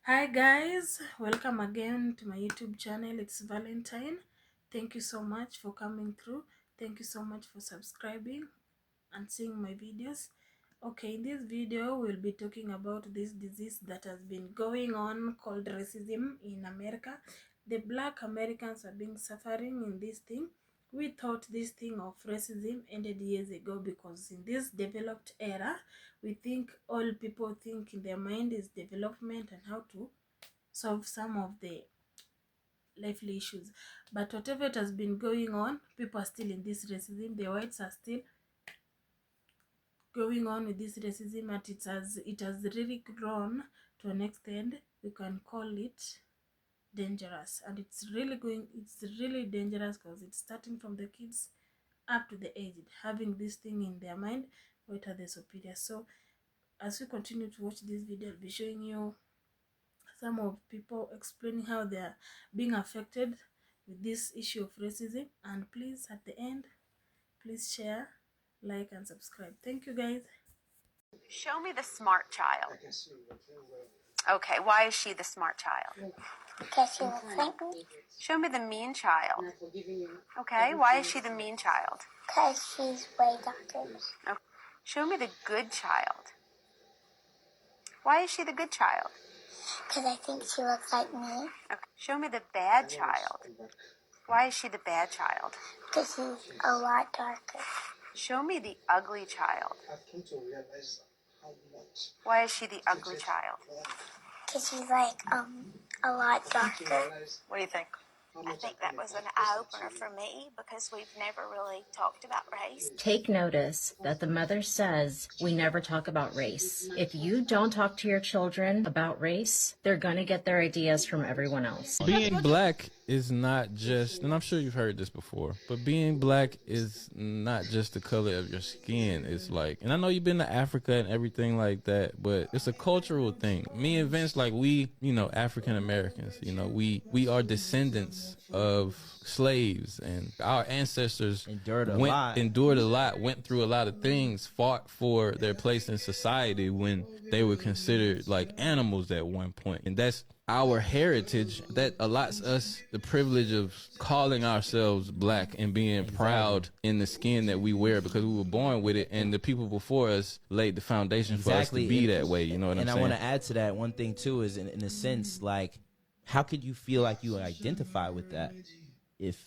Hi guys, welcome again to my YouTube channel. It's Valentine. Thank you so much for coming through. Thank you so much for subscribing and seeing my videos. Okay, in this video we'll be talking about this disease that has been going on called racism in America. The Black Americans have been suffering in this thing. We thought this thing of racism ended years ago because in this developed era, we think all people think in their mind is development and how to solve some of the lively issues. But whatever it has been going on, people are still in this racism. The whites are still going on with this racism, and it has really grown to an extent we can call it dangerous. And it's really dangerous because it's starting from the kids up to the aged, having this thing in their mind, what are the superior. So as we continue to watch this video, I'll be showing you some of people explaining how they are being affected with this issue of racism. And please, at the end, please share, like, and subscribe. Thank you guys. Show me the smart child. Okay, why is she the smart child? Because she looks like me. Show me the mean child. Okay, why is she the mean child? Because she's way darker. Okay. Show me the good child. Why is she the good child? Because I think she looks like me. Okay. Show me the bad child. Why is she the bad child? Because she's a lot darker. Show me the ugly child. Why is she the ugly child? Because she's like a lot darker. What do you think? I think that was an eye-opener for me because we've never really talked about race. Take notice that the mother says we never talk about race. If you don't talk to your children about race, they're going to get their ideas from everyone else. Being black is not just, and I'm sure you've heard this before, but being black is not just the color of your skin. It's like, and I know you've been to Africa and everything like that, but it's a cultural thing. Me and Vince, like we, African Americans, we are descendants of slaves, and our ancestors endured a lot, went through a lot of things, fought for their place in society when they were considered like animals at one point. And that's our heritage that allots us the privilege of calling ourselves black and being proud in the skin that we wear because we were born with it, and the people before us laid the foundation for us to be that way. You know what I'm saying? And I want to add to that one thing too is in a sense, like, how could you feel like you identify with that if,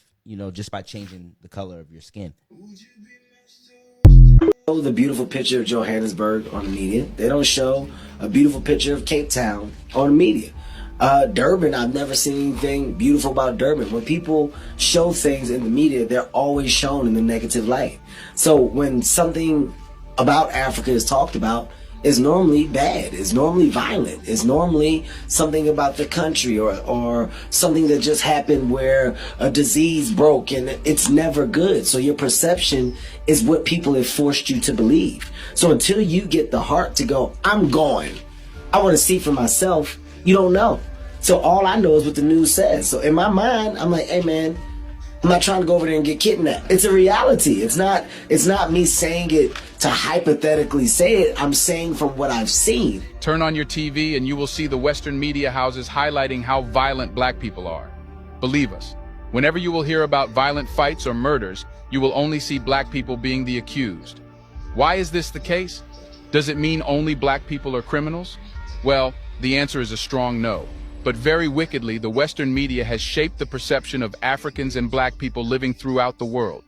just by changing the color of your skin? Show the beautiful picture of Johannesburg on the media. They don't show a beautiful picture of Cape Town on the media. Durban, I've never seen anything beautiful about Durban. When people show things in the media, they're always shown in the negative light. So when something about Africa is talked about, it's normally bad, it's normally violent, it's normally something about the country or something that just happened where a disease broke, and it's never good. So your perception is what people have forced you to believe. So until you get the heart to go, I'm going, I want to see for myself, you don't know. So all I know is what the news says. So in my mind, I'm like, hey man, I'm not trying to go over there and get kidnapped. It's a reality. It's not me saying it to hypothetically say it. I'm saying from what I've seen. Turn on your TV and you will see the Western media houses highlighting how violent black people are. Believe us, whenever you will hear about violent fights or murders, you will only see black people being the accused. Why is this the case? Does it mean only black people are criminals? Well, the answer is a strong no. But very wickedly, the Western media has shaped the perception of Africans and black people living throughout the world.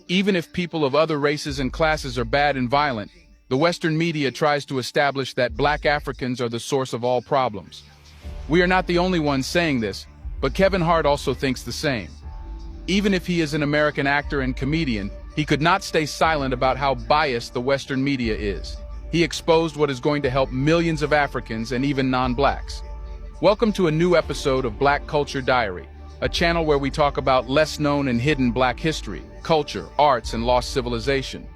Even if people of other races and classes are bad and violent, the Western media tries to establish that black Africans are the source of all problems. We are not the only ones saying this, but Kevin Hart also thinks the same. Even if he is an American actor and comedian, he could not stay silent about how biased the Western media is. He exposed what is going to help millions of Africans and even non-blacks. Welcome to a new episode of Black Culture Diary, a channel where we talk about less known and hidden black history, culture, arts, and lost civilization.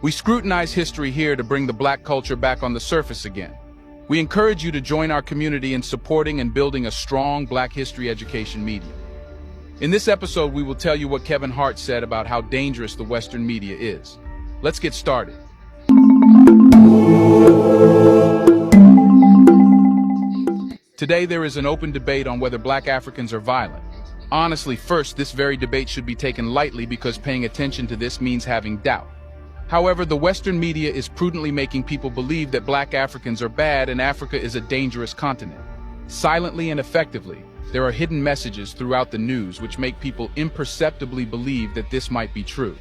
We scrutinize history here to bring the black culture back on the surface again. We encourage you to join our community in supporting and building a strong black history education medium. In this episode, we will tell you what Kevin Hart said about how dangerous the Western media is. Let's get started. Today there is an open debate on whether black Africans are violent. Honestly, first, this very debate should be taken lightly because paying attention to this means having doubt. However, the Western media is prudently making people believe that black Africans are bad and Africa is a dangerous continent. Silently and effectively, there are hidden messages throughout the news which make people imperceptibly believe that this might be true.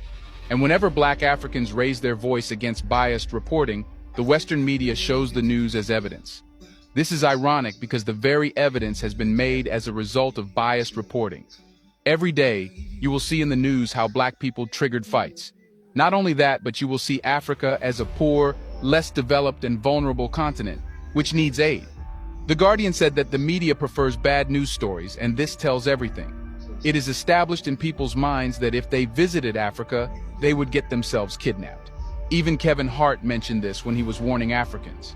And whenever black Africans raise their voice against biased reporting, the Western media shows the news as evidence. This is ironic because the very evidence has been made as a result of biased reporting. Every day, you will see in the news how black people triggered fights. Not only that, but you will see Africa as a poor, less developed and vulnerable continent, which needs aid. The Guardian said that the media prefers bad news stories, and this tells everything. It is established in people's minds that if they visited Africa, they would get themselves kidnapped. Even Kevin Hart mentioned this when he was warning Africans.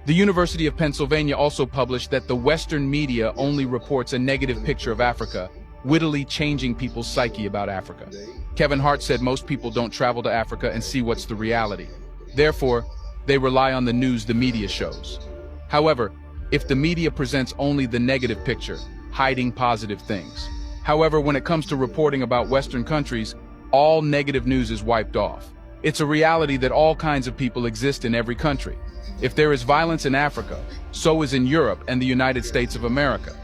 The University of Pennsylvania also published that the Western media only reports a negative picture of Africa, wittily changing people's psyche about Africa. Kevin Hart said most people don't travel to Africa and see what's the reality. Therefore, they rely on the news the media shows. However, if the media presents only the negative picture, hiding positive things. However, when it comes to reporting about Western countries, all negative news is wiped off. It's a reality that all kinds of people exist in every country. If there is violence in Africa, so is in Europe and the United States of America.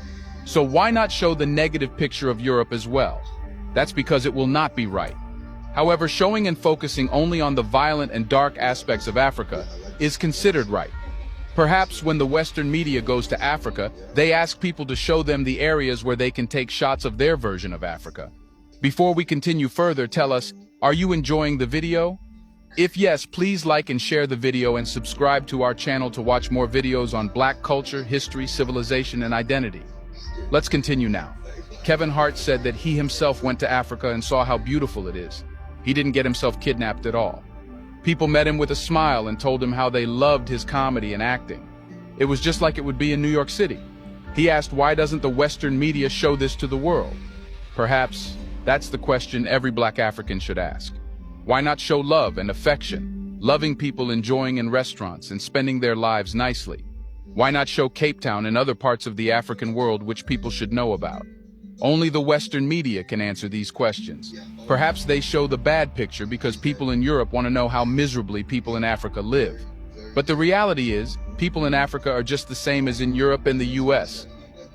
So why not show the negative picture of Europe as well? That's because it will not be right. However, showing and focusing only on the violent and dark aspects of Africa is considered right. Perhaps when the Western media goes to Africa, they ask people to show them the areas where they can take shots of their version of Africa. Before we continue further, tell us, are you enjoying the video? If yes, please like and share the video and subscribe to our channel to watch more videos on black culture, history, civilization, and identity. Let's continue now. Kevin Hart said that he himself went to Africa and saw how beautiful it is. He didn't get himself kidnapped at all. People met him with a smile and told him how they loved his comedy and acting. It was just like it would be in New York City. He asked, why doesn't the Western media show this to the world? Perhaps that's the question every black African should ask. Why not show love and affection, loving people enjoying in restaurants and spending their lives nicely? Why not show Cape Town and other parts of the African world which people should know about? Only the Western media can answer these questions. Perhaps they show the bad picture because people in Europe want to know how miserably people in Africa live. But the reality is, people in Africa are just the same as in Europe and the US.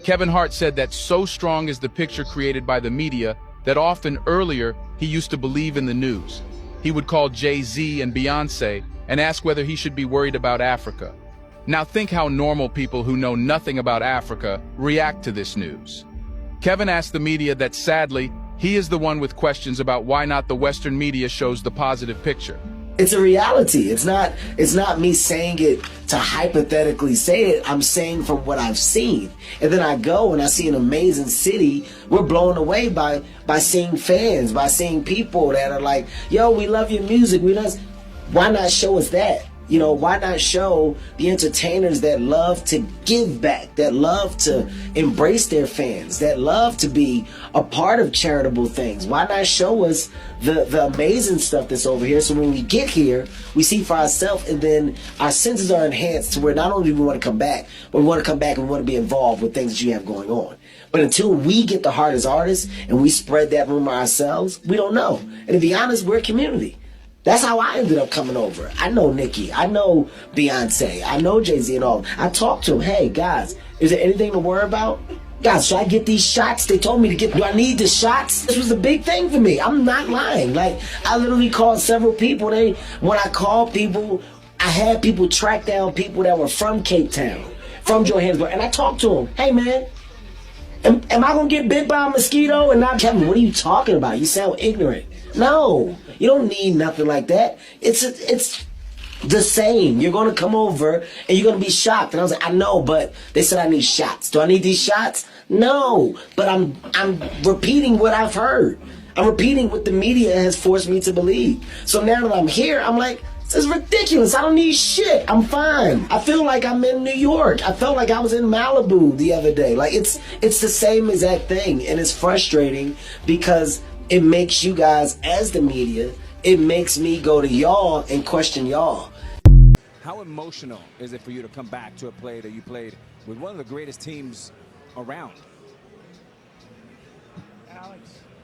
Kevin Hart said that so strong is the picture created by the media that often earlier he used to believe in the news. He would call Jay-Z and Beyonce and ask whether he should be worried about Africa. Now think how normal people who know nothing about Africa react to this news. Kevin asked the media that sadly, he is the one with questions about why not the Western media shows the positive picture. It's a reality. It's not me saying it to hypothetically say it. I'm saying from what I've seen. And then I go and I see an amazing city. We're blown away by seeing fans, by seeing people that are like, yo, we love your music. Why not show us that? You know, why not show the entertainers that love to give back, that love to embrace their fans, that love to be a part of charitable things? Why not show us the amazing stuff that's over here, so when we get here, we see for ourselves, and then our senses are enhanced to where not only do we want to come back, but we want to come back and we want to be involved with things that you have going on. But until we get the heart as artists and we spread that rumor ourselves, we don't know. And to be honest, we're a community. That's how I ended up coming over. I know Nicki, I know Beyonce, I know Jay-Z and all. I talked to them, hey guys, is there anything to worry about? Guys, should I get these shots? They told me to get, do I need the shots? This was a big thing for me. I'm not lying. Like, I literally called several people. When I called people, I had people track down people that were from Cape Town, from Johannesburg, and I talked to them. Hey man, am I gonna get bit by a mosquito? And not, Kevin, what are you talking about? You sound ignorant. No, you don't need nothing like that. It's the same. You're gonna come over and you're gonna be shocked. And I was like, I know, but they said I need shots. Do I need these shots? No, but I'm repeating what I've heard. I'm repeating what the media has forced me to believe. So now that I'm here, I'm like, this is ridiculous. I don't need shit. I'm fine. I feel like I'm in New York. I felt like I was in Malibu the other day. Like it's the same exact thing, and it's frustrating because it makes you guys, as the media, it makes me go to y'all and question y'all. How emotional is it for you to come back to a play that you played with one of the greatest teams around?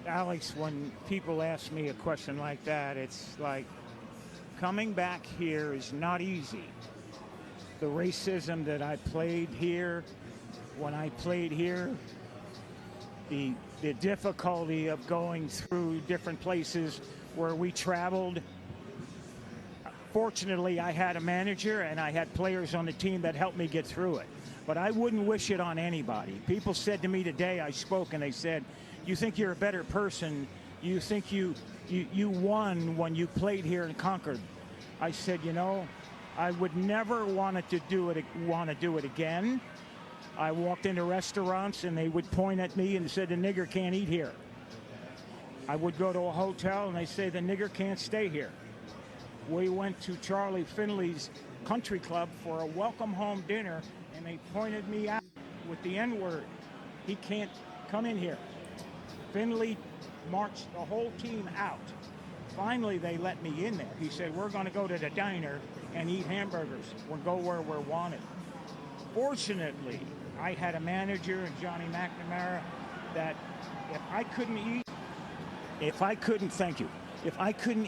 Alex, when people ask me a question like that, it's like coming back here is not easy. The racism that I played here, when I played here, the difficulty of going through different places where we traveled. Fortunately, I had a manager and I had players on the team that helped me get through it. But I wouldn't wish it on anybody. People said to me today, I spoke, and they said, you think you're a better person, you think you won when you played here in Concord. I said, you know, I would never want to do it again. I walked into restaurants and they would point at me and said, the nigger can't eat here. I would go to a hotel and they say, the nigger can't stay here. We went to Charlie Finley's country club for a welcome home dinner and they pointed me out with the N-word. He can't come in here. Finley marched the whole team out. Finally, they let me in there. He said, we're going to go to the diner and eat hamburgers. We'll go where we're wanted. Fortunately, I had a manager in Johnny McNamara that if I couldn't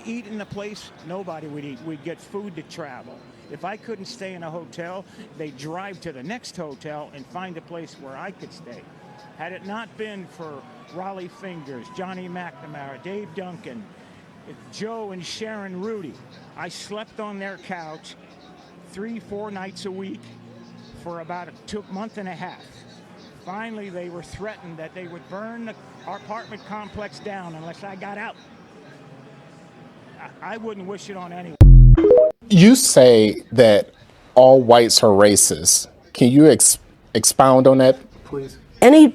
eat in the place, nobody would eat. We'd get food to travel. If I couldn't stay in a hotel, they'd drive to the next hotel and find a place where I could stay. Had it not been for Raleigh Fingers, Johnny McNamara, Dave Duncan, Joe and Sharon Rudy, I slept on their couch 3-4 nights a week for about a month and a half. Finally, they were threatened that they would burn our apartment complex down unless I got out. I wouldn't wish it on anyone. You say that all whites are racist. Can you expound on that, please? Any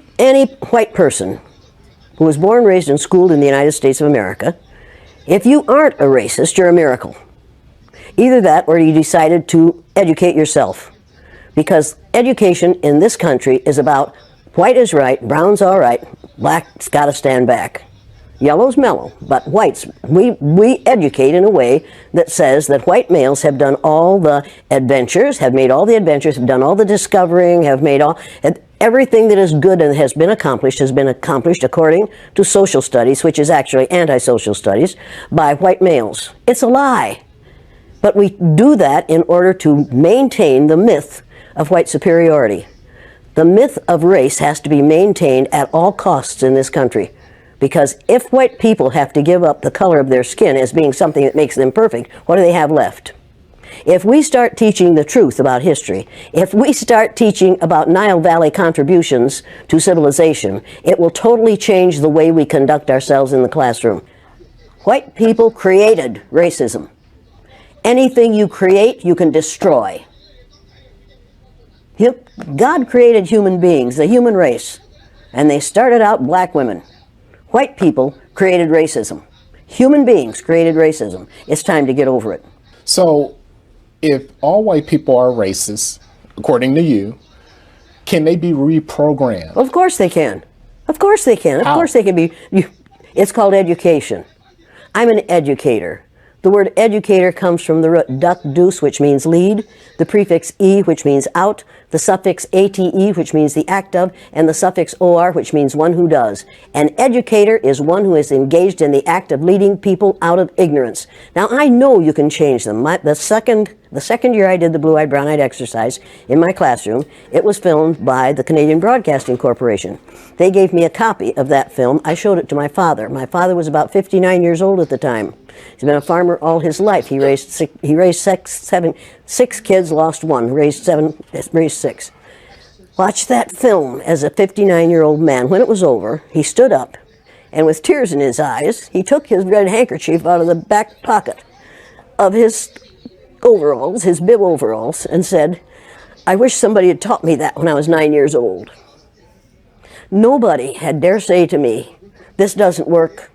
white person who was born, raised, and schooled in the United States of America, if you aren't a racist, you're a miracle. Either that or you decided to educate yourself. Because education in this country is about white is right, brown's all right, black's got to stand back. Yellow's mellow, but whites, we educate in a way that says that white males have done all the adventures, have made all the adventures, have done all the discovering, have made everything that is good and has been accomplished according to social studies, which is actually anti-social studies, by white males. It's a lie. But we do that in order to maintain the myth of white superiority. The myth of race has to be maintained at all costs in this country. Because if white people have to give up the color of their skin as being something that makes them perfect, what do they have left? If we start teaching the truth about history, if we start teaching about Nile Valley contributions to civilization, it will totally change the way we conduct ourselves in the classroom. White people created racism. Anything you create, you can destroy. God created human beings, the human race, and they started out black women. White people created racism. Human beings created racism. It's time to get over it. So, if all white people are racist, according to you, can they be reprogrammed? Of course they can. Of course they can. Of course they can be. It's called education. I'm an educator. The word educator comes from the root duc dus, which means lead, the prefix e, which means out, the suffix ate, which means the act of, and the suffix or, which means one who does. An educator is one who is engaged in the act of leading people out of ignorance. Now, I know you can change them. The second year I did the blue-eyed, brown-eyed exercise in my classroom, it was filmed by the Canadian Broadcasting Corporation. They gave me a copy of that film. I showed it to my father. My father was about 59 years old at the time. He's been a farmer all his life. He raised six kids, lost one, raised six. Watched that film as a 59-year-old man. When it was over, he stood up, and with tears in his eyes, he took his red handkerchief out of the back pocket of his overalls, his bib overalls, and said, I wish somebody had taught me that when I was 9 years old. Nobody had dare say to me, this doesn't work,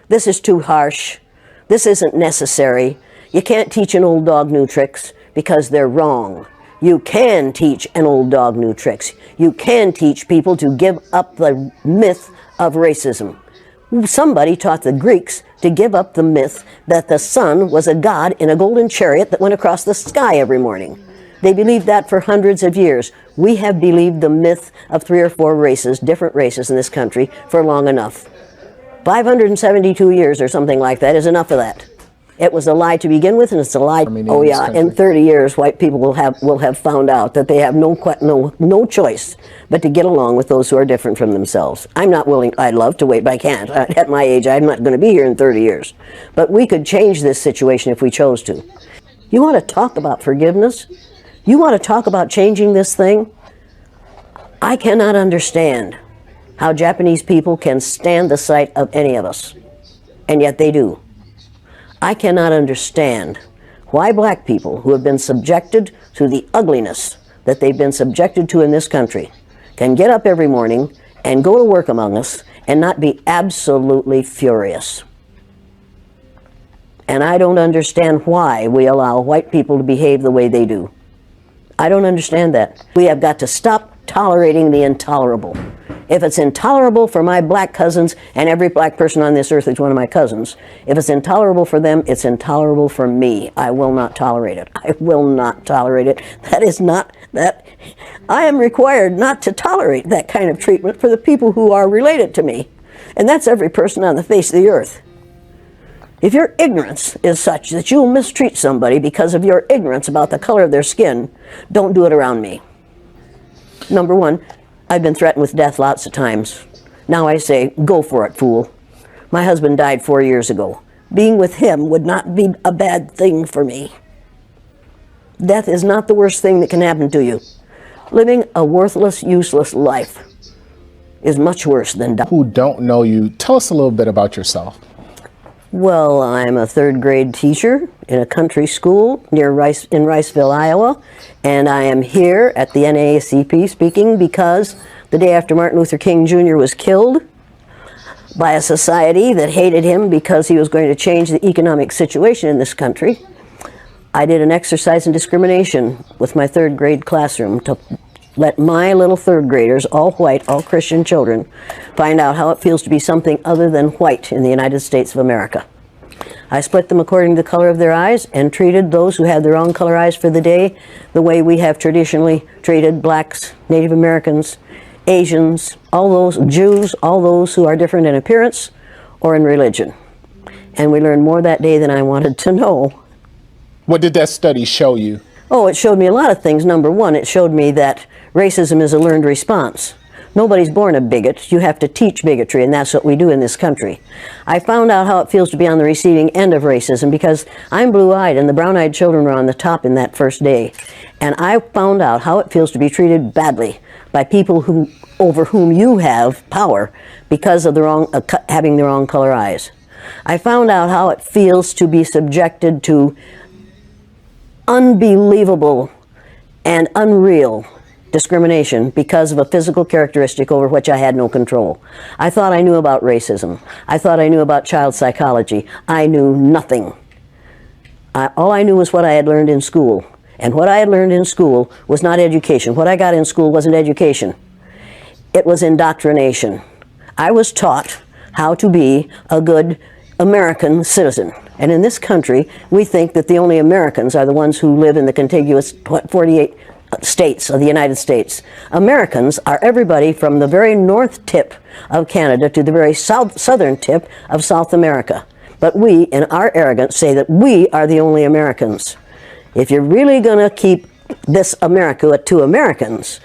this is too harsh, this isn't necessary, you can't teach an old dog new tricks, because they're wrong. You can teach an old dog new tricks. You can teach people to give up the myth of racism. Somebody taught the Greeks to give up the myth that the sun was a god in a golden chariot that went across the sky every morning. They believed that for hundreds of years. We have believed the myth of 3 or 4 races, different races in this country, for long enough. 572 years or something like that is enough of that. It was a lie to begin with, and it's a lie. Oh yeah, in 30 years, white people will have found out that they have no choice but to get along with those who are different from themselves. I'm not willing. I'd love to wait, but I can't. At my age, I'm not going to be here in 30 years. But we could change this situation if we chose to. You want to talk about forgiveness? You want to talk about changing this thing? I cannot understand how Japanese people can stand the sight of any of us, and yet they do. I cannot understand why black people who have been subjected to the ugliness that they've been subjected to in this country can get up every morning and go to work among us and not be absolutely furious. And I don't understand why we allow white people to behave the way they do. I don't understand that. We have got to stop tolerating the intolerable. If it's intolerable for my black cousins, and every black person on this earth is one of my cousins, if it's intolerable for them, it's intolerable for me. I will not tolerate it. I will not tolerate it. That is not that. I am required not to tolerate that kind of treatment for the people who are related to me. And that's every person on the face of the earth. If your ignorance is such that you'll mistreat somebody because of your ignorance about the color of their skin, don't do it around me. Number one, I've been threatened with death lots of times. Now I say, go for it, fool. My husband died 4 years ago. Being with him would not be a bad thing for me. Death is not the worst thing that can happen to you. Living a worthless, useless life is much worse than dying. Who don't know you, tell us a little bit about yourself. Well, I'm a 3rd grade teacher in a country school in Riceville, Iowa, and I am here at the NAACP speaking because the day after Martin Luther King Jr. was killed by a society that hated him because he was going to change the economic situation in this country, I did an exercise in discrimination with my 3rd grade classroom to let my little 3rd graders, all white, all Christian children, find out how it feels to be something other than white in the United States of America. I split them according to the color of their eyes and treated those who had their own color eyes for the day the way we have traditionally treated blacks, Native Americans, Asians, all those Jews, all those who are different in appearance or in religion. And we learned more that day than I wanted to know. What did that study show you? Oh, it showed me a lot of things. Number one, it showed me that racism is a learned response. Nobody's born a bigot. You have to teach bigotry, and that's what we do in this country. I found out how it feels to be on the receiving end of racism because I'm blue-eyed, and the brown-eyed children were on the top in that first day. And I found out how it feels to be treated badly by people over whom you have power because of having the wrong color eyes. I found out how it feels to be subjected to unbelievable and unreal discrimination because of a physical characteristic over which I had no control. I thought I knew about racism. I thought I knew about child psychology. I knew nothing. All I knew was what I had learned in school. And what I had learned in school was not education. What I got in school wasn't education. It was indoctrination. I was taught how to be a good American citizen. And in this country, we think that the only Americans are the ones who live in the contiguous 48 states of the United States. Americans are everybody from the very north tip of Canada to the very southern tip of South America. But we, in our arrogance, say that we are the only Americans. If you're really going to keep this America to Americans,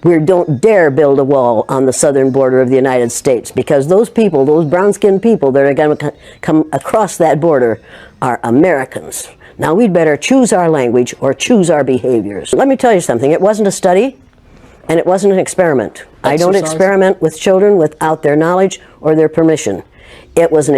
we don't dare build a wall on the southern border of the United States, because those people, those brown-skinned people that are going to come across that border are Americans. Now we'd better choose our language or choose our behaviors. Let me tell you something. It wasn't a study and it wasn't an experiment. I don't experiment with children without their knowledge or their permission. It was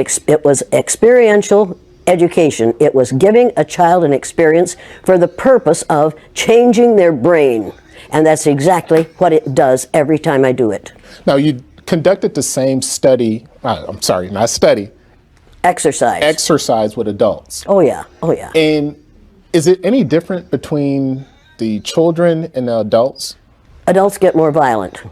experiential education. It was giving a child an experience for the purpose of changing their brain. And that's exactly what it does every time I do it. Now, you conducted the same study, I'm sorry, not study. Exercise. Exercise with adults. Oh, yeah. Oh, yeah. And is it any different between the children and the adults? Adults get more violent.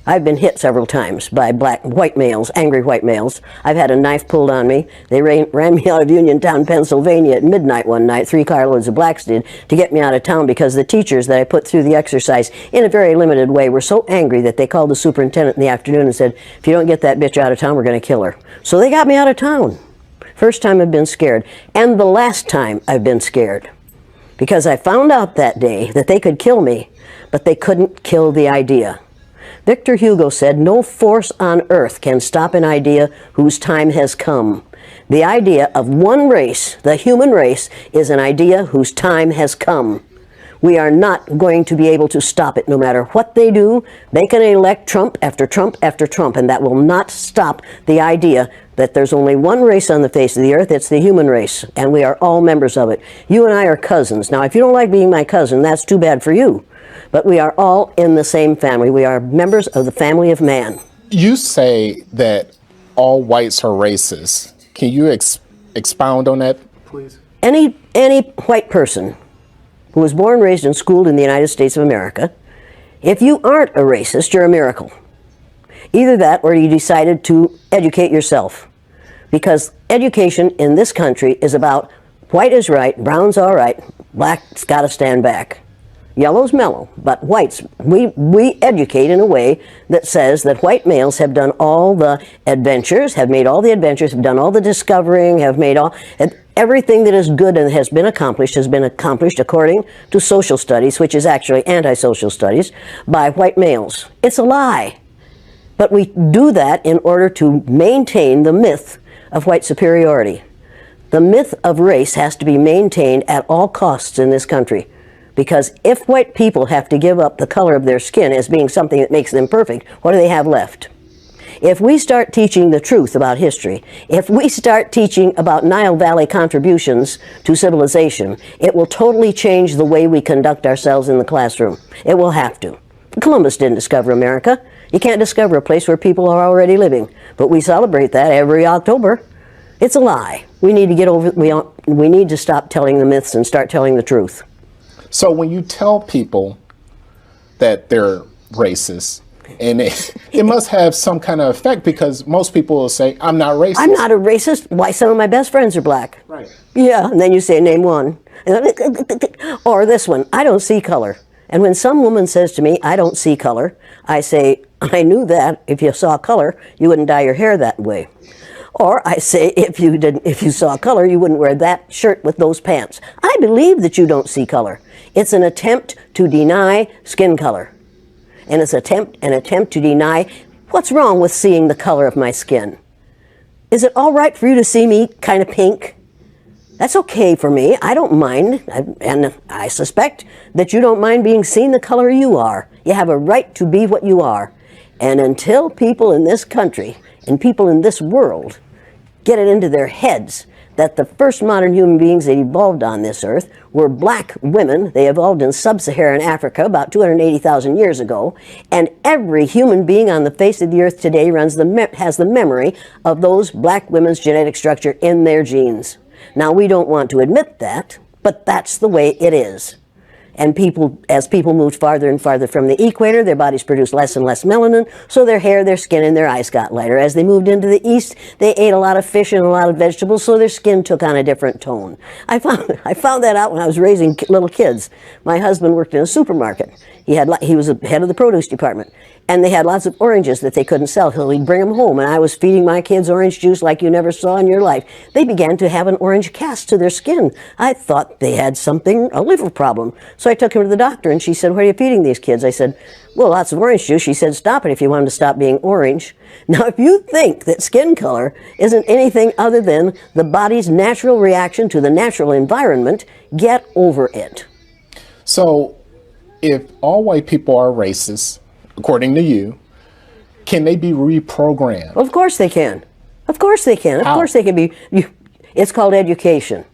I've been hit several times by white males, angry white males. I've had a knife pulled on me. They ran me out of Uniontown, Pennsylvania at midnight one night. 3 carloads of blacks did, to get me out of town because the teachers that I put through the exercise in a very limited way were so angry that they called the superintendent in the afternoon and said, if you don't get that bitch out of town, we're going to kill her. So they got me out of town. First time I've been scared. And the last time I've been scared. Because I found out that day that they could kill me, but they couldn't kill the idea. Victor Hugo said, no force on earth can stop an idea whose time has come. The idea of one race, the human race, is an idea whose time has come. We are not going to be able to stop it no matter what they do. They can elect Trump after Trump after Trump, and that will not stop the idea that there's only one race on the face of the earth. It's the human race, and we are all members of it. You and I are cousins. Now, if you don't like being my cousin, that's too bad for you. But we are all in the same family. We are members of the family of man. You say that all whites are racist. Can you expound on that, please? Any white person who was born, raised, and schooled in the United States of America, if you aren't a racist, you're a miracle. Either that or you decided to educate yourself. Because education in this country is about white is right, brown's all right, black's got to stand back. Yellow's mellow, but whites, we educate in a way that says that white males have done all the adventures, have made all the adventures, have done all the discovering, have made all, everything that is good and has been accomplished according to social studies, which is actually anti-social studies, by white males. It's a lie. But we do that in order to maintain the myth of white superiority. The myth of race has to be maintained at all costs in this country. Because if white people have to give up the color of their skin as being something that makes them perfect, what do they have left? If we start teaching the truth about history, if we start teaching about Nile Valley contributions to civilization, it will totally change the way we conduct ourselves in the classroom. It will have to. Columbus didn't discover America. You can't discover a place where people are already living. But we celebrate that every October. It's a lie. We need to get over, we need to stop telling the myths and start telling the truth. So when you tell people that they're racist, and it must have some kind of effect, because most people will say, I'm not racist. I'm not a racist. Why, some of my best friends are black. Right. Yeah, and then you say, name one. Or this one, I don't see color. And when some woman says to me, I don't see color, I say, I knew that if you saw color, you wouldn't dye your hair that way. Or I say, if you saw color, you wouldn't wear that shirt with those pants. I believe that you don't see color. It's an attempt to deny skin color. And it's an attempt to deny what's wrong with seeing the color of my skin. Is it all right for you to see me kind of pink? That's okay for me. I don't mind. And I suspect that you don't mind being seen the color you are. You have a right to be what you are. And until people in this country and people in this world get it into their heads that the first modern human beings that evolved on this earth were black women. They evolved in sub-Saharan Africa about 280,000 years ago, and every human being on the face of the earth today has the memory of those black women's genetic structure in their genes. Now, we don't want to admit that, but that's the way it is. And as people moved farther and farther from the equator, their bodies produced less and less melanin, so their hair, their skin, and their eyes got lighter. As they moved into the east, they ate a lot of fish and a lot of vegetables, so their skin took on a different tone. I found that out when I was raising little kids. My husband worked in a supermarket. He was the head of the produce department. And they had lots of oranges that they couldn't sell, so he'd bring them home. And I was feeding my kids orange juice like you never saw in your life. They began to have an orange cast to their skin. I thought they had a liver problem. So I took him to the doctor, and she said, what are you feeding these kids? I said, well, lots of orange juice. She said, stop it if you want them to stop being orange. Now, if you think that skin color isn't anything other than the body's natural reaction to the natural environment, get over it. So if all white people are racist, according to you, can they be reprogrammed? Of course they can. Of course they can. Of course they can be. It's called education.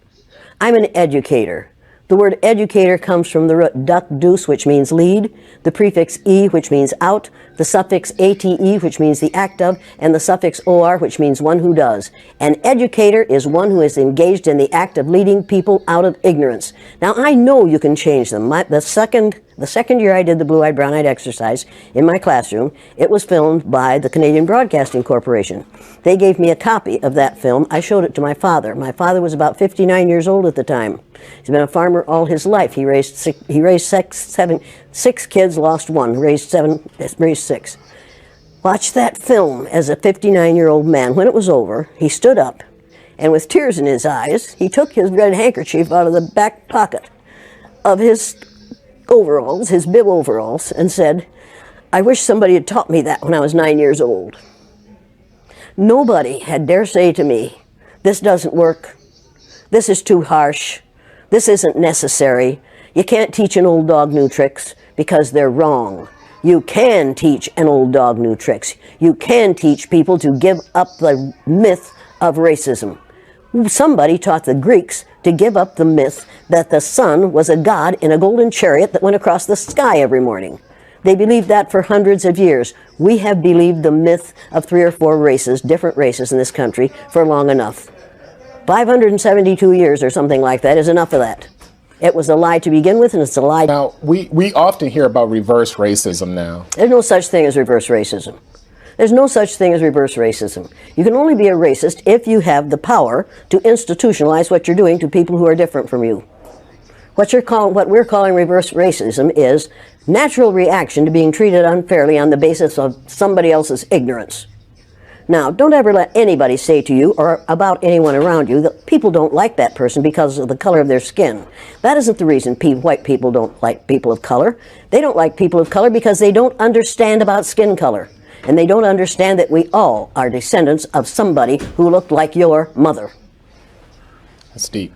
I'm an educator. The word educator comes from the root duc dus, which means lead, the prefix e, which means out, the suffix ate, which means the act of, and the suffix or, which means one who does. An educator is one who is engaged in the act of leading people out of ignorance. Now, I know you can change them. The second year I did the blue-eyed, brown-eyed exercise in my classroom, it was filmed by the Canadian Broadcasting Corporation. They gave me a copy of that film. I showed it to my father. My father was about 59 years old at the time. He's been a farmer all his life. He raised six kids, lost one, raised six. Watched that film as a 59-year-old man. When it was over, he stood up, and with tears in his eyes, he took his red handkerchief out of the back pocket of his overalls, his bib overalls, and said, "I wish somebody had taught me that when I was 9 years old." Nobody had dare say to me, "This doesn't work. This is too harsh. This isn't necessary. You can't teach an old dog new tricks," because they're wrong. You can teach an old dog new tricks. You can teach people to give up the myth of racism. Somebody taught the Greeks to give up the myth that the sun was a god in a golden chariot that went across the sky every morning. They believed that for hundreds of years. We have believed the myth of 3 or 4 races, different races in this country, for long enough. 572 years or something like that is enough of that. It was a lie to begin with, and it's a lie. Now, we often hear about reverse racism now. There's no such thing as reverse racism. There's no such thing as reverse racism. You can only be a racist if you have the power to institutionalize what you're doing to people who are different from you. What we're calling reverse racism is natural reaction to being treated unfairly on the basis of somebody else's ignorance. Now, don't ever let anybody say to you or about anyone around you that people don't like that person because of the color of their skin. That isn't the reason white people don't like people of color. They don't like people of color because they don't understand about skin color. And they don't understand that we all are descendants of somebody who looked like your mother. That's deep.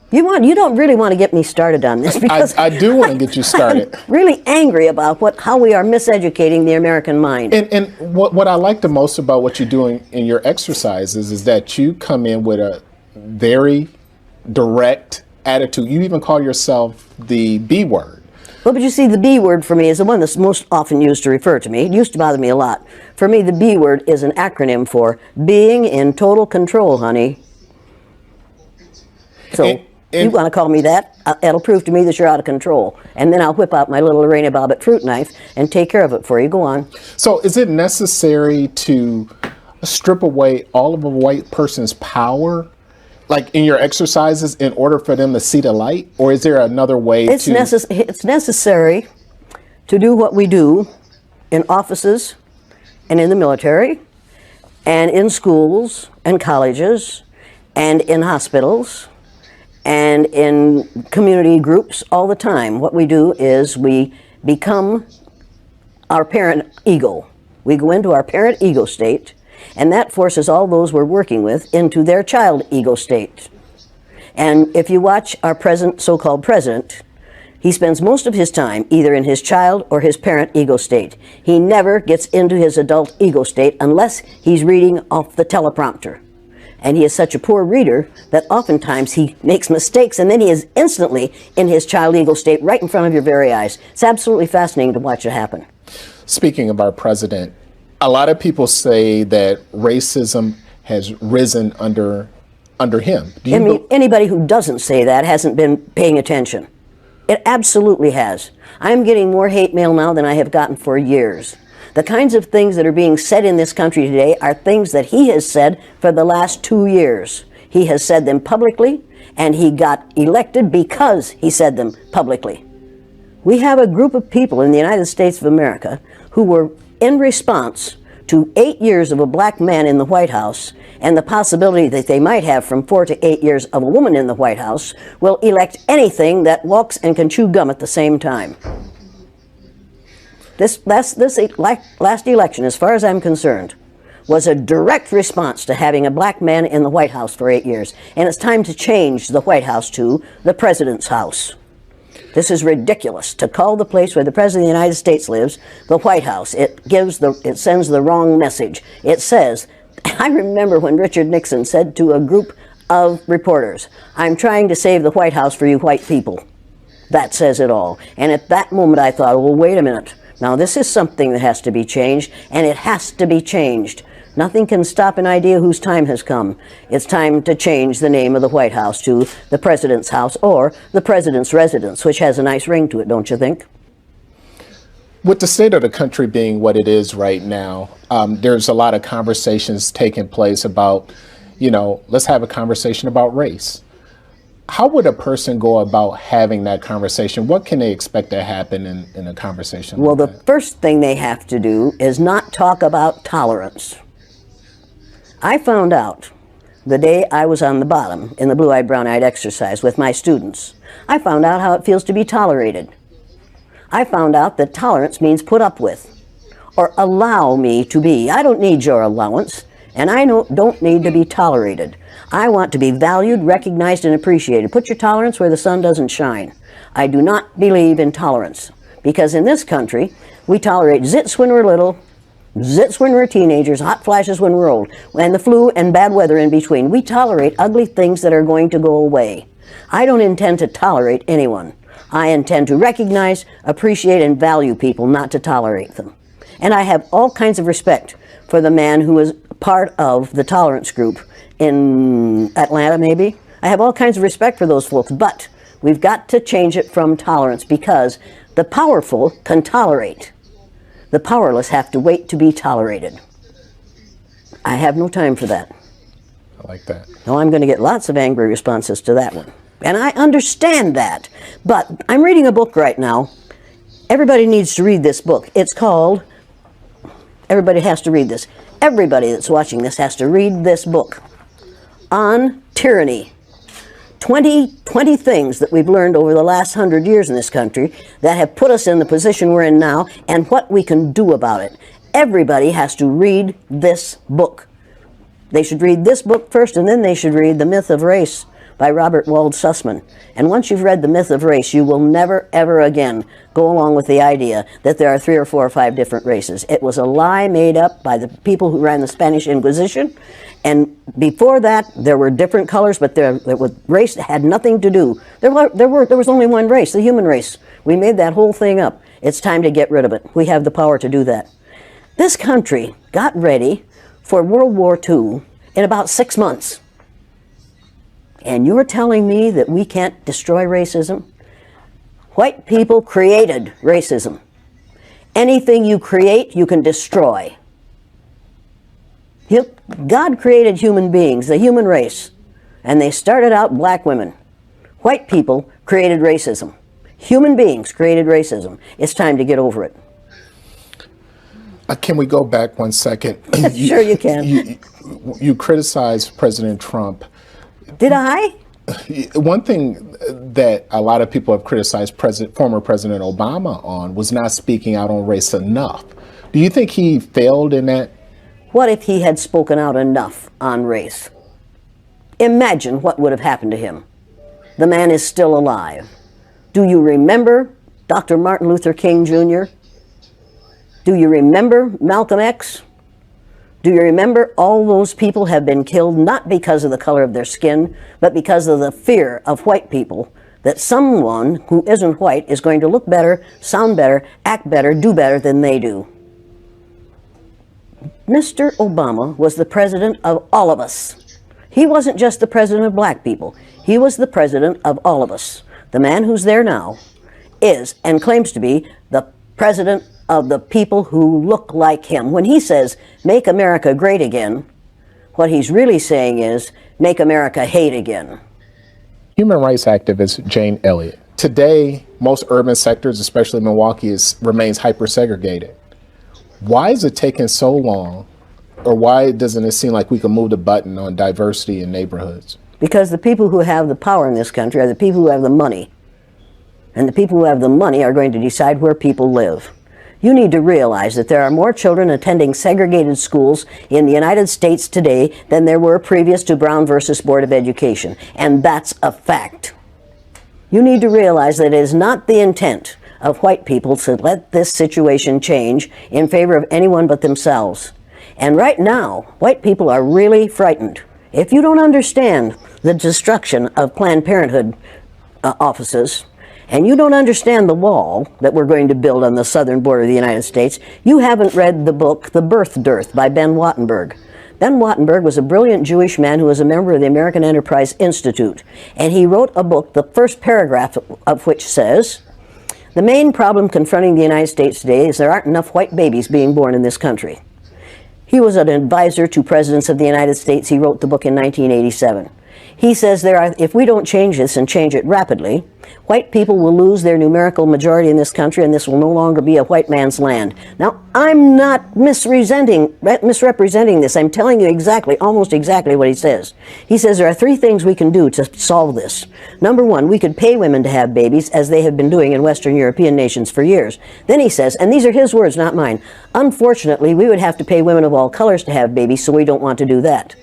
You don't really want to get me started on this because I do want to get you started. I'm really angry about how we are miseducating the American mind. And what I like the most about what you're doing in your exercises is that you come in with a very direct attitude. You even call yourself the B word. Well, but you see, the B word for me is the one that's most often used to refer to me. It used to bother me a lot. For me, the B word is an acronym for being in total control, honey. So you want to call me that? It'll prove to me that you're out of control. And then I'll whip out my little Lorena Bobbitt fruit knife and take care of it for you. Go on. So is it necessary to strip away all of a white person's power, like in your exercises, in order for them to see the light? Or is there another way It's necessary to do what we do in offices and in the military and in schools and colleges and in hospitals and in community groups all the time. What we do is we become our parent ego. We go into our parent ego state, and that forces all those we're working with into their child ego state. And if you watch our present so-called president, he spends most of his time either in his child or his parent ego state. He never gets into his adult ego state unless he's reading off the teleprompter. And he is such a poor reader that oftentimes he makes mistakes, and then he is instantly in his child ego state right in front of your very eyes. It's absolutely fascinating to watch it happen. Speaking of our president, a lot of people say that racism has risen under him. Anybody who doesn't say that hasn't been paying attention. It absolutely has. I'm getting more hate mail now than I have gotten for years. The kinds of things that are being said in this country today are things that he has said for the last 2 years. He has said them publicly, and he got elected because he said them publicly. We have a group of people in the United States of America who were in response to 8 years of a black man in the White House and the possibility that they might have from 4 to 8 years of a woman in the White House, will elect anything that walks and can chew gum at the same time. This last election, as far as I'm concerned, was a direct response to having a black man in the White House for 8 years. And it's time to change the White House to the President's house. This is ridiculous to call the place where the President of the United States lives the White House. It sends the wrong message. It says, I remember when Richard Nixon said to a group of reporters. I'm trying to save the White House for you white people. That says it all. And at that moment I thought, well, wait a minute. Now this is something that has to be changed, and it has to be changed. Nothing can stop an idea whose time has come. It's time to change the name of the White House to the President's House or the President's Residence, which has a nice ring to it, don't you think? With the state of the country being what it is right now, there's a lot of conversations taking place about, let's have a conversation about race. How would a person go about having that conversation? What can they expect to happen in a conversation? Well, the first thing they have to do is not talk about tolerance. I found out the day I was on the bottom in the blue-eyed, brown-eyed exercise with my students. I found out how it feels to be tolerated. I found out that tolerance means put up with, or allow me to be. I don't need your allowance, and I don't need to be tolerated. I want to be valued, recognized, and appreciated. Put your tolerance where the sun doesn't shine. I do not believe in tolerance, because in this country, we tolerate zits when we're little, zits when we're teenagers, hot flashes when we're old, and the flu and bad weather in between. We tolerate ugly things that are going to go away. I don't intend to tolerate anyone. I intend to recognize, appreciate, and value people, not to tolerate them. And I have all kinds of respect for the man who is part of the tolerance group in Atlanta, maybe. I have all kinds of respect for those folks, but we've got to change it from tolerance, because the powerful can tolerate. The powerless have to wait to be tolerated. I have no time for that. I like that. No, I'm going to get lots of angry responses to that one. And I understand that. But I'm reading a book right now. Everybody needs to read this book. It's called, everybody has to read this. Everybody that's watching this has to read this book on tyranny. 20 things that we've learned over the last 100 years in this country that have put us in the position we're in now, and what we can do about it. Everybody has to read this book. They should read this book first, and then they should read The Myth of Race by Robert Wald Sussman. And once you've read The Myth of Race, you will never, ever again go along with the idea that there are 3 or 4 or 5 different races. It was a lie made up by the people who ran the Spanish Inquisition. And before that, there were different colors, but race had nothing to do. There was only one race, the human race. We made that whole thing up. It's time to get rid of it. We have the power to do that. This country got ready for World War II in about 6 months. And you're telling me that we can't destroy racism? White people created racism. Anything you create, you can destroy. God created human beings, the human race, and they started out black women. White people created racism. Human beings created racism. It's time to get over it. Can we go back 1 second? Sure you can. You criticized President Trump. Did I? One thing that a lot of people have criticized former President Obama on was not speaking out on race enough. Do you think he failed in that? What if he had spoken out enough on race? Imagine what would have happened to him. The man is still alive. Do you remember Dr. Martin Luther King Jr.? Do you remember Malcolm X? Do you remember all those people have been killed not because of the color of their skin, but because of the fear of white people, that someone who isn't white is going to look better, sound better, act better, do better than they do. Mr. Obama was the president of all of us. He wasn't just the president of black people. He was the president of all of us. The man who's there now is and claims to be the president of the people who look like him. When he says, make America great again, what he's really saying is, make America hate again. Human rights activist Jane Elliott. Today, most urban sectors, especially Milwaukee, remains hyper-segregated. Why is it taking so long, or why doesn't it seem like we can move the button on diversity in neighborhoods? Because the people who have the power in this country are the people who have the money. And the people who have the money are going to decide where people live. You need to realize that there are more children attending segregated schools in the United States today than there were previous to Brown versus Board of Education. And that's a fact. You need to realize that it is not the intent of white people to let this situation change in favor of anyone but themselves. And right now, white people are really frightened. If you don't understand the destruction of Planned Parenthood offices, and you don't understand the wall that we're going to build on the southern border of the United States, you haven't read the book The Birth Dearth by Ben Wattenberg. Ben Wattenberg was a brilliant Jewish man who was a member of the American Enterprise Institute, and he wrote a book, the first paragraph of which says, "The main problem confronting the United States today is there aren't enough white babies being born in this country." He was an advisor to presidents of the United States. He wrote the book in 1987. He says if we don't change this and change it rapidly, white people will lose their numerical majority in this country, and this will no longer be a white man's land. Now, I'm not misrepresenting this. I'm telling you exactly, almost exactly what he says. He says there are 3 things we can do to solve this. Number 1, we could pay women to have babies, as they have been doing in Western European nations for years. Then he says, and these are his words, not mine, unfortunately, we would have to pay women of all colors to have babies, so we don't want to do that.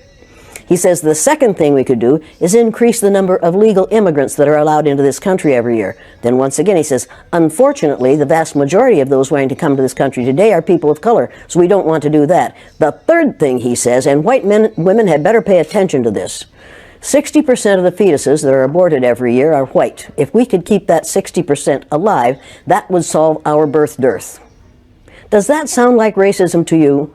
He says the second thing we could do is increase the number of legal immigrants that are allowed into this country every year. Then once again he says, unfortunately, the vast majority of those wanting to come to this country today are people of color, so we don't want to do that. The third thing he says, and women had better pay attention to this, 60% of the fetuses that are aborted every year are white. If we could keep that 60% alive, that would solve our birth dearth. Does that sound like racism to you?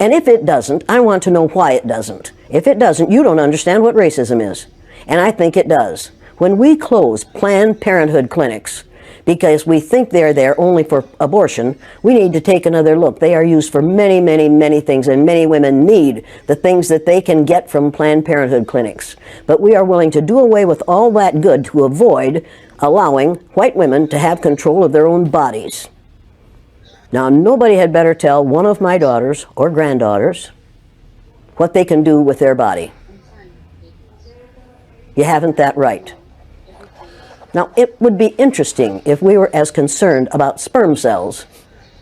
And if it doesn't, I want to know why it doesn't. If it doesn't, you don't understand what racism is. And I think it does. When we close Planned Parenthood clinics because we think they're there only for abortion, we need to take another look. They are used for many, many, many things, and many women need the things that they can get from Planned Parenthood clinics. But we are willing to do away with all that good to avoid allowing white women to have control of their own bodies. Now, nobody had better tell one of my daughters or granddaughters what they can do with their body. You haven't that right. Now, it would be interesting if we were as concerned about sperm cells,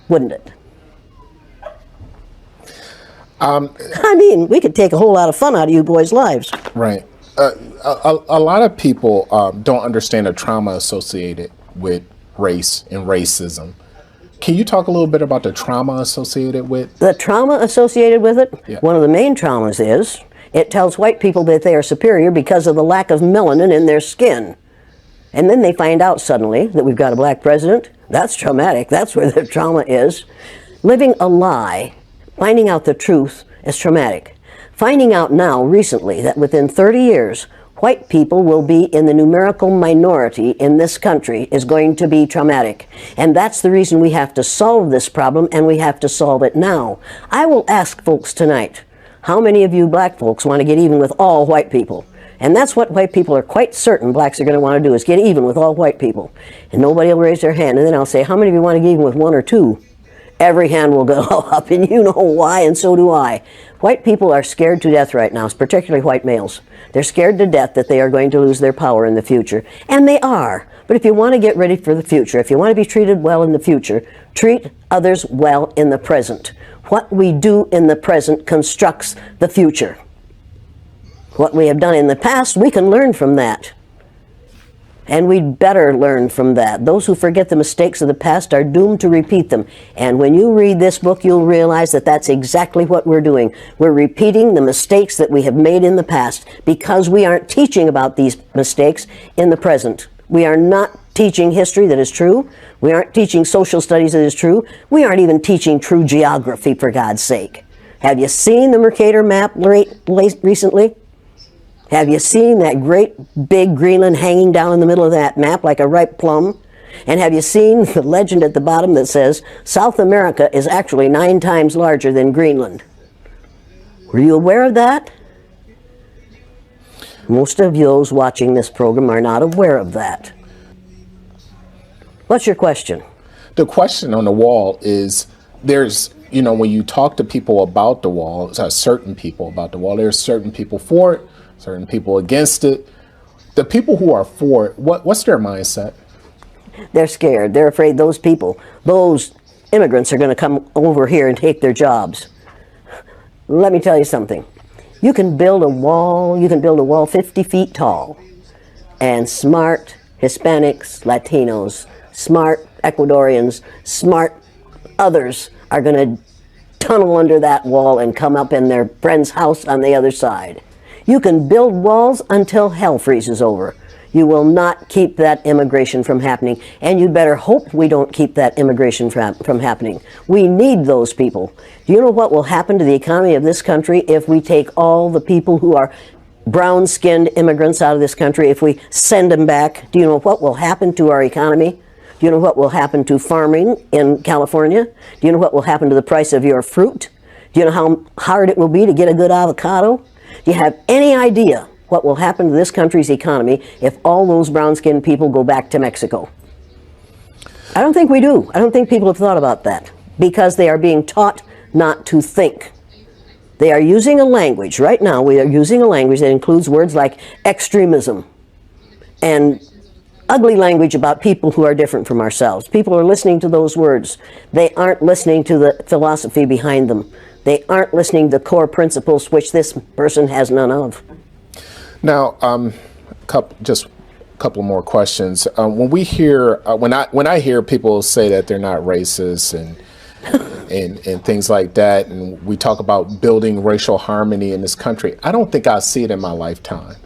wouldn't it? I mean, we could take a whole lot of fun out of you boys' lives. Right. A lot of people don't understand the trauma associated with race and racism. Can you talk a little bit about the trauma associated with? The trauma associated with it? Yeah. One of the main traumas is it tells white people that they are superior because of the lack of melanin in their skin. And then they find out suddenly that we've got a black president. That's traumatic. That's where the trauma is. Living a lie, finding out the truth is traumatic. Finding out now, recently, that within 30 years, white people will be in the numerical minority in this country is going to be traumatic. And that's the reason we have to solve this problem, and we have to solve it now. I will ask folks tonight, how many of you black folks want to get even with all white people? And that's what white people are quite certain blacks are going to want to do, is get even with all white people. And nobody will raise their hand. And then I'll say, how many of you want to get even with 1 or 2? Every hand will go up, and you know why, and so do I. White people are scared to death right now, particularly white males. They're scared to death that they are going to lose their power in the future. And they are. But if you want to get ready for the future, if you want to be treated well in the future, treat others well in the present. What we do in the present constructs the future. What we have done in the past, we can learn from that. And we'd better learn from that. Those who forget the mistakes of the past are doomed to repeat them. And when you read this book, you'll realize that that's exactly what we're doing. We're repeating the mistakes that we have made in the past because we aren't teaching about these mistakes in the present. We are not teaching history that is true. We aren't teaching social studies that is true. We aren't even teaching true geography, for God's sake. Have you seen the Mercator map recently? Have you seen that great big Greenland hanging down in the middle of that map like a ripe plum? And have you seen the legend at the bottom that says, South America is actually 9 times larger than Greenland? Were you aware of that? Most of those watching this program are not aware of that. What's your question? The question on the wall is, there's, you know, when you talk to people about the wall, certain people about the wall, there's certain people for it, certain people against it. The people who are for it, what's their mindset? They're scared. They're afraid those people, those immigrants are going to come over here and take their jobs. Let me tell you something. You can build a wall 50 feet tall, and smart Hispanics, Latinos, smart Ecuadorians, smart others are going to tunnel under that wall and come up in their friend's house on the other side. You can build walls until hell freezes over. You will not keep that immigration from happening, and you better hope we don't keep that immigration from happening. We need those people. Do you know what will happen to the economy of this country if we take all the people who are brown-skinned immigrants out of this country, if we send them back? Do you know what will happen to our economy? Do you know what will happen to farming in California? Do you know what will happen to the price of your fruit? Do you know how hard it will be to get a good avocado? Do you have any idea what will happen to this country's economy if all those brown-skinned people go back to Mexico? I don't think we do. I don't think people have thought about that because they are being taught not to think. They are using a language, right now we are using a language that includes words like extremism and ugly language about people who are different from ourselves. People are listening to those words. They aren't listening to the philosophy behind them. They aren't listening to core principles which this person has none of. Now, just a couple more questions. When we hear, when I hear people say that they're not racist and things like that, and we talk about building racial harmony in this country, I don't think I'll see it in my lifetime.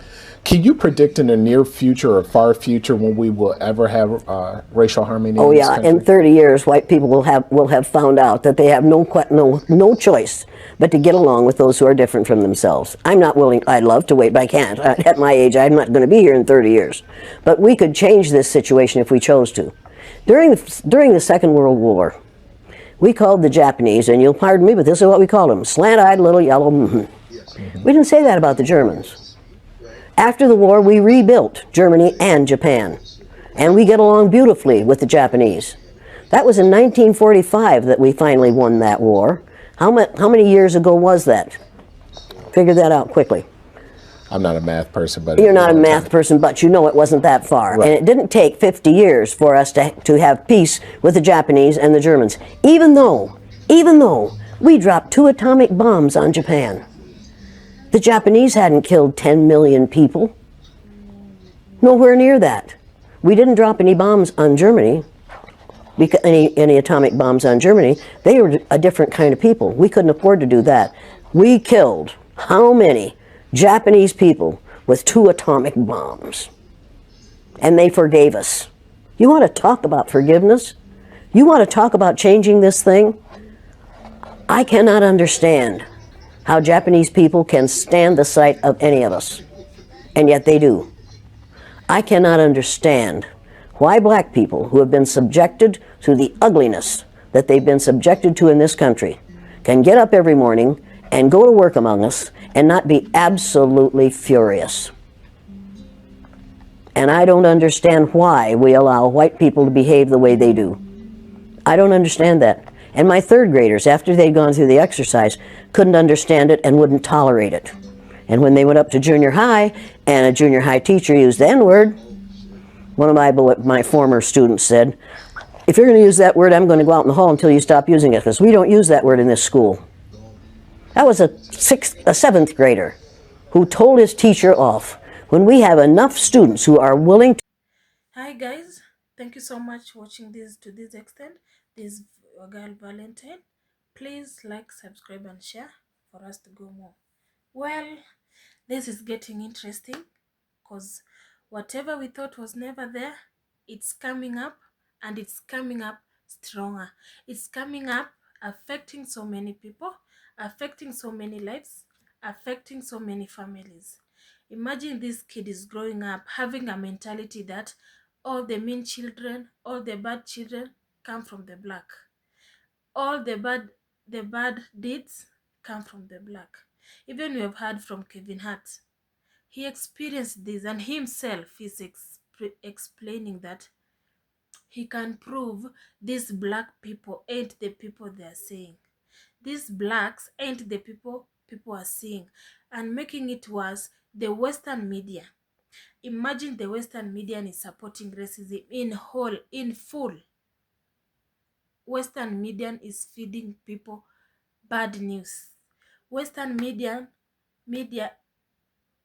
Can you predict in the near future or far future when we will ever have racial harmony? Oh in this yeah, country? in 30 years, white people will have found out that they have no choice but to get along with those who are different from themselves. I'm not willing. I'd love to wait, but I can't. At my age, I'm not going to be here in 30 years. But we could change this situation if we chose to. During the Second World War, we called the Japanese, and you'll pardon me, but this is what we called them: slant-eyed little yellow. We didn't say that about the Germans. After the war, we rebuilt Germany and Japan, and we get along beautifully with the Japanese. That was in 1945 that we finally won that war. How many years ago was that? Figure that out quickly. I'm not a math person, but you're not a math person, but you know it wasn't that far. Right. And it didn't take 50 years for us to have peace with the Japanese and the Germans, even though we dropped 2 atomic bombs on Japan. The Japanese hadn't killed 10 million people. Nowhere near that. We didn't drop any bombs on Germany, any atomic bombs on Germany. They were a different kind of people. We couldn't afford to do that. We killed how many Japanese people with 2 atomic bombs? And they forgave us. You want to talk about forgiveness? You want to talk about changing this thing? I cannot understand how Japanese people can stand the sight of any of us, and yet they do. I cannot understand why black people who have been subjected to the ugliness that they've been subjected to in this country can get up every morning and go to work among us and not be absolutely furious. And I don't understand why we allow white people to behave the way they do. I don't understand that. And my 3rd graders, after they'd gone through the exercise, couldn't understand it and wouldn't tolerate it. And when they went up to junior high, and a junior high teacher used the N-word, one of my former students said, "If you're going to use that word, I'm going to go out in the hall until you stop using it, because we don't use that word in this school." That was a 7th grader who told his teacher off. When we have enough students who are willing to... Hi guys, thank you so much for watching this to this extent. This is your girl Valentine. Please like, subscribe and share for us to go more. Well, this is getting interesting because whatever we thought was never there, it's coming up, and it's coming up stronger. It's coming up affecting so many people, affecting so many lives, affecting so many families. Imagine this kid is growing up having a mentality that all the mean children, all the bad children come from the black. All the bad deeds come from the black. Even we have heard from Kevin Hart. He experienced this, and he himself is explaining that he can prove these black people ain't the people they are saying. These blacks ain't the people are seeing. And making it worse, the Western media. Imagine the Western media is supporting racism in full. Western media is feeding people bad news. Western media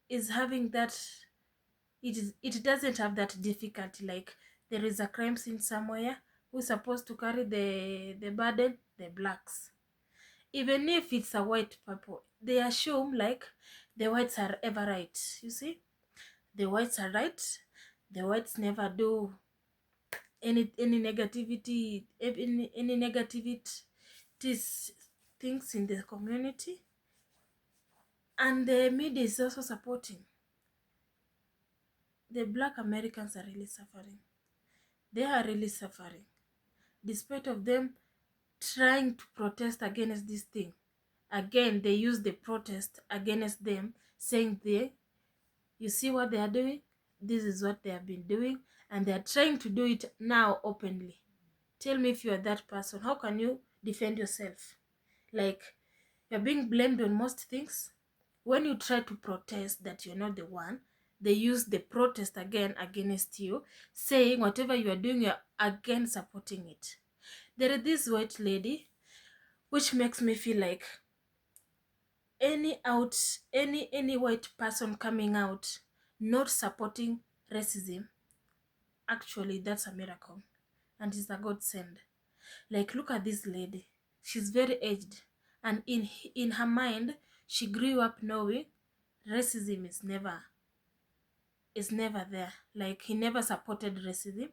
is having that, it doesn't have that difficulty. Like, there is a crime scene somewhere, who's supposed to carry the burden? The blacks. Even if it's a white people, they assume like the whites are ever right. You see, the whites are right. The whites never do any negativity, any negativity things in the community. And the media is also supporting. The Black Americans are really suffering. They are really suffering, despite of them trying to protest against this thing. Again, they use the protest against them, saying you see what they are doing? This is what they have been doing, and they are trying to do it now openly. Tell me if you are that person, how can you defend yourself? Like, you're being blamed on most things. When you try to protest that you're not the one, they use the protest again against you, saying whatever you are doing, you're again supporting it. There is this white lady, which makes me feel like any white person coming out not supporting racism, actually that's a miracle, and it's a godsend. Like, look at this lady. She's very aged, and in her mind, she grew up knowing racism is never there. Like, he never supported racism,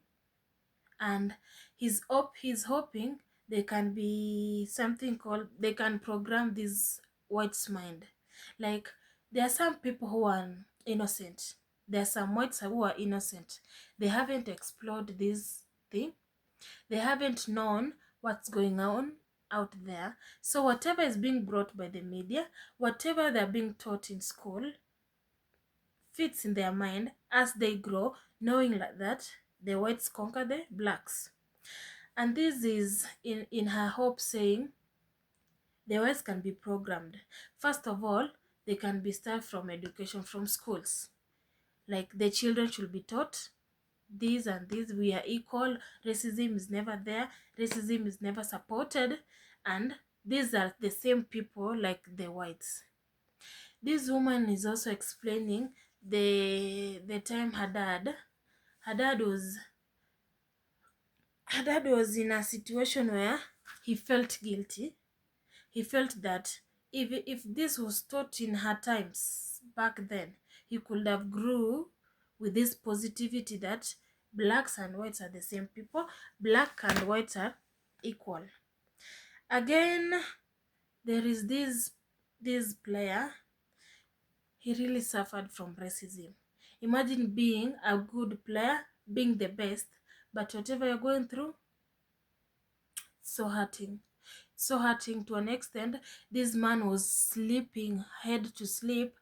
and he's hoping they can be something called, they can program this white's mind. Like, there are some people who are innocent. There are some whites who are innocent. They haven't explored this thing. They haven't known what's going on out there. So whatever is being brought by the media, whatever they're being taught in school, fits in their mind as they grow, knowing like that the whites conquer the blacks. And this is in her hope, saying the whites can be programmed. First of all, they can be started from education, from schools. Like, the children should be taught this and this, we are equal, racism is never there, racism is never supported, and these are the same people like the whites. This woman is also explaining the time her dad was in a situation where he felt guilty. He felt that if this was taught in her times back then, he could have grew with this positivity that blacks and whites are the same people, black and whites are equal. Again, there is this player. He really suffered from racism. Imagine being a good player, being the best, but whatever you're going through, so hurting to an extent. This man was sleeping, had to sleep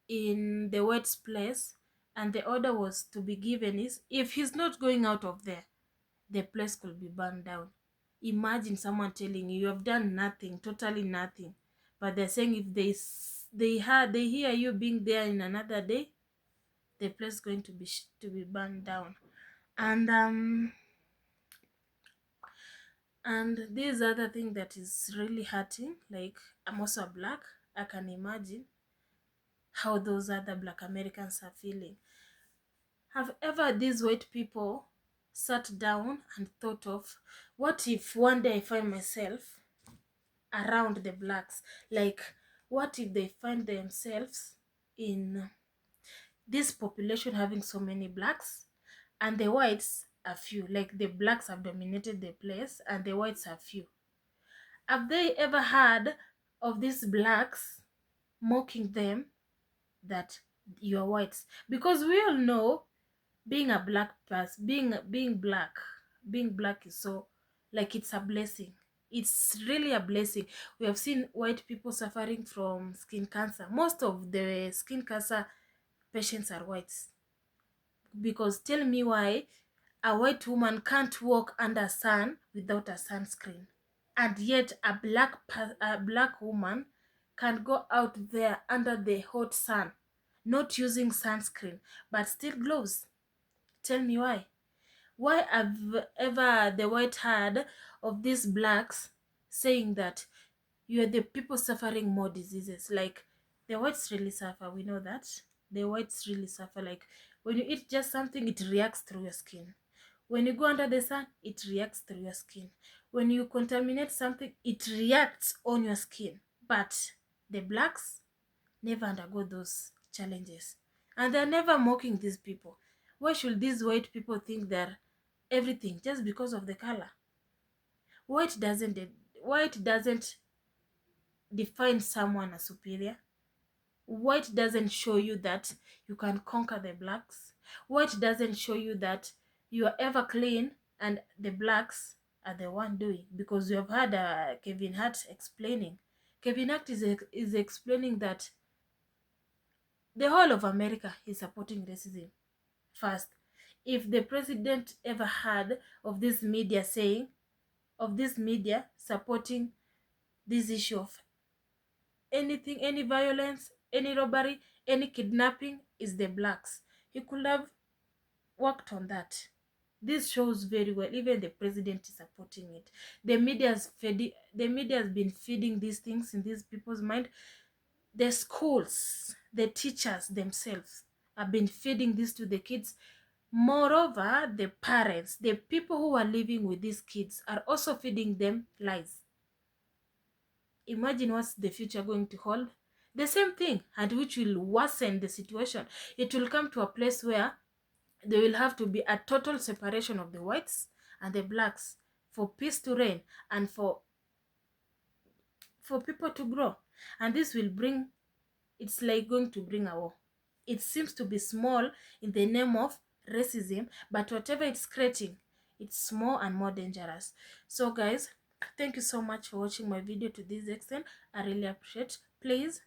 in the white's place, and the order was to be given is, if he's not going out of there, the place could be burned down. Imagine someone telling you have done nothing, totally nothing, but they're saying if they hear you being there in another day, the place is going to be burned down. And this other thing that is really hurting, like, I'm also black, I can imagine how those other black Americans are feeling. Have ever these white people sat down and thought of, what if one day I find myself around the blacks? Like, what if they find themselves in this population having so many blacks and the whites are few? Like, the blacks have dominated the place and the whites are few. Have they ever heard of these blacks mocking them that you are whites? Because we all know being a black person, being black is so, like, it's a blessing. It's really a blessing. We have seen white people suffering from skin cancer. Most of the skin cancer patients are whites. Because tell me why a white woman can't walk under sun without a sunscreen, and yet a black woman can go out there under the hot sun not using sunscreen but still glows. Tell me why. Why have ever the white heard of these blacks saying that you are the people suffering more diseases? Like, the whites really suffer, we know that. The whites really suffer. Like, when you eat just something, it reacts through your skin. When you go under the sun, it reacts through your skin. When you contaminate something, it reacts on your skin. But the blacks never undergo those challenges. And they're never mocking these people. Why should these white people think they're everything just because of the color? White doesn't define someone as superior. White doesn't show you that you can conquer the blacks. White doesn't show you that you are ever clean and the blacks are the one doing. Because you have had Kevin Hart explaining. Kevin Hart is explaining that the whole of America is supporting racism. First, if the president ever heard of this media saying, of this media supporting this issue of anything, any violence, any robbery, any kidnapping, is the blacks, he could have worked on that. This shows very well even the president is supporting it. The media has been feeding these things in these people's mind. The schools, the teachers themselves have been feeding this to the kids. Moreover, the parents, the people who are living with these kids, are also feeding them lies. Imagine what's the future going to hold. The same thing, and which will worsen the situation. It will come to a place where there will have to be a total separation of the whites and the blacks for peace to reign and for people to grow. And this will bring, it's like going to bring a war. It seems to be small in the name of racism, but whatever it's creating, it's more and more dangerous. So guys, thank you so much for watching my video to this extent. I really appreciate. Please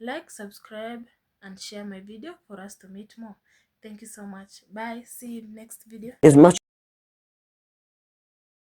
like, subscribe, and share my video for us to meet more. Thank you so much. Bye. See you next video. Is much